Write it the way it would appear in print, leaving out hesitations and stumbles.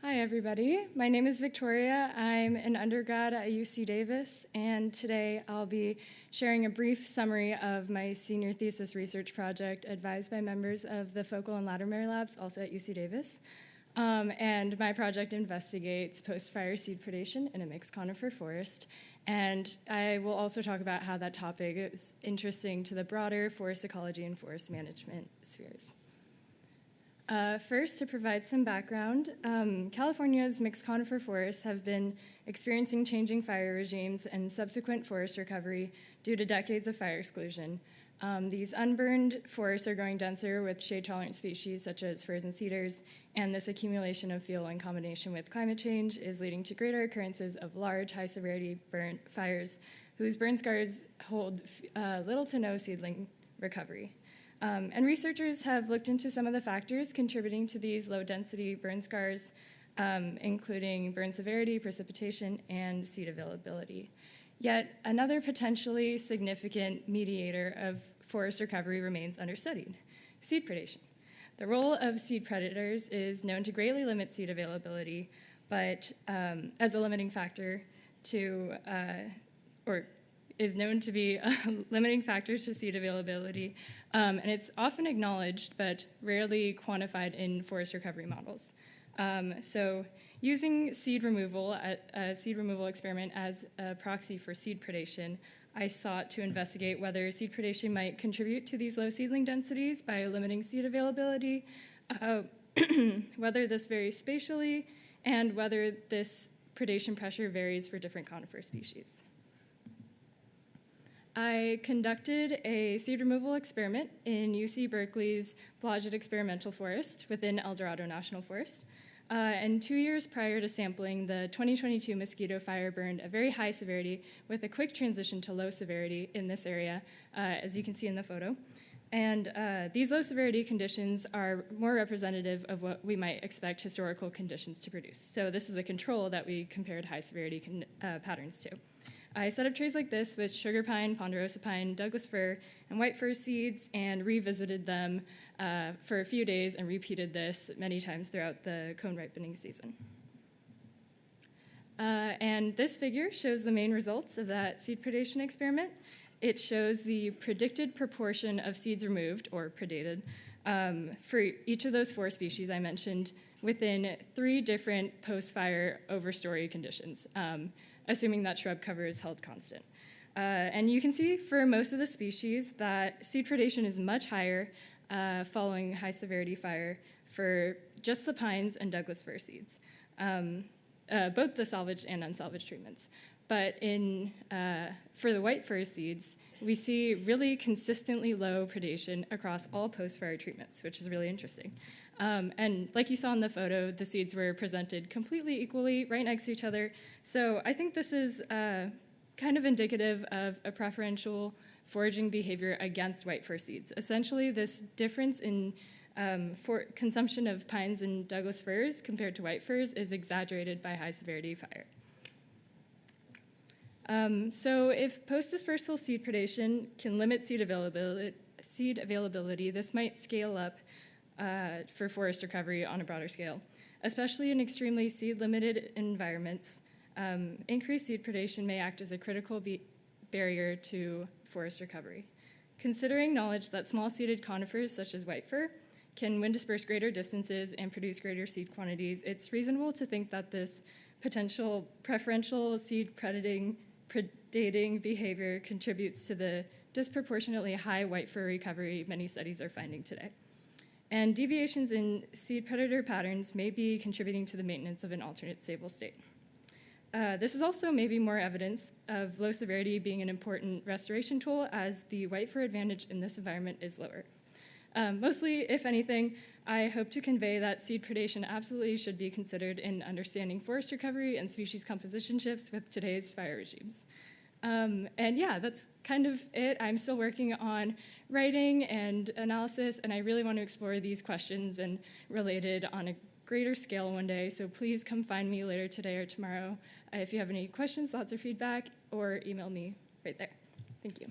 Hi, everybody. My name is Victoria. I'm an undergrad at UC Davis, and today I'll be sharing a brief summary of my senior thesis research project advised by members of the Focal and Latimer labs, also at UC Davis. And my project investigates post-fire seed predation in a mixed conifer forest. And I will also talk about how that topic is interesting to the broader forest ecology and forest management spheres. First, to provide some background, California's mixed conifer forests have been experiencing changing fire regimes and subsequent forest recovery due to decades of fire exclusion. These unburned forests are growing denser with shade-tolerant species such as firs and cedars, and this accumulation of fuel in combination with climate change is leading to greater occurrences of large, high-severity fires whose burn scars hold little to no seedling recovery. And researchers have looked into some of the factors contributing to these low-density burn scars, including burn severity, precipitation, and seed availability. Yet another potentially significant mediator of forest recovery remains understudied: seed predation. The role of seed predators is known to greatly limit seed availability, but as a limiting factor to, is known to be limiting factors to seed availability, and it's often acknowledged but rarely quantified in forest recovery models. So using seed removal, a seed removal experiment as a proxy for seed predation, I sought to investigate whether seed predation might contribute to these low seedling densities by limiting seed availability, whether this varies spatially, and whether this predation pressure varies for different conifer species. I conducted a seed removal experiment in UC Berkeley's Blodgett Experimental Forest within El Dorado National Forest. And 2 years prior to sampling, the 2022 mosquito fire burned a very high severity with a quick transition to low severity in this area, as you can see in the photo. And these low severity conditions are more representative of what we might expect historical conditions to produce. So this is a control that we compared high severity patterns to. I set up trays like this with sugar pine, ponderosa pine, Douglas fir, and white fir seeds, and revisited them for a few days and repeated this many times throughout the cone ripening season. And this figure shows the main results of that seed predation experiment. It shows the predicted proportion of seeds removed, or predated, for each of those 4 species I mentioned within 3 different post-fire overstory conditions, assuming that shrub cover is held constant. And you can see for most of the species that seed predation is much higher following high severity fire for just the pines and Douglas fir seeds, both the salvaged and unsalvaged treatments. But for the white fir seeds, we see really consistently low predation across all post-fire treatments, which is really interesting. And like you saw in the photo, the seeds were presented completely equally right next to each other. So I think this is kind of indicative of a preferential foraging behavior against white fir seeds. Essentially, this difference in consumption of pines and Douglas firs compared to white firs is exaggerated by high severity fire. So if post-dispersal seed predation can limit seed availability, this might scale up for forest recovery on a broader scale. Especially in extremely seed-limited environments, increased seed predation may act as a critical barrier to forest recovery. Considering knowledge that small-seeded conifers, such as white fir, can wind disperse greater distances and produce greater seed quantities, it's reasonable to think that this potential preferential seed predating behavior contributes to the disproportionately high white fir recovery many studies are finding today. And deviations in seed predator patterns may be contributing to the maintenance of an alternate stable state. This is also maybe more evidence of low severity being an important restoration tool, as the white fir advantage in this environment is lower. Mostly, if anything, I hope to convey that seed predation absolutely should be considered in understanding forest recovery and species composition shifts with today's fire regimes. And yeah, that's kind of it. I'm still working on writing and analysis, and I really want to explore these questions and related on a greater scale one day, so please come find me later today or tomorrow if you have any questions, thoughts, or feedback, or email me right there. Thank you.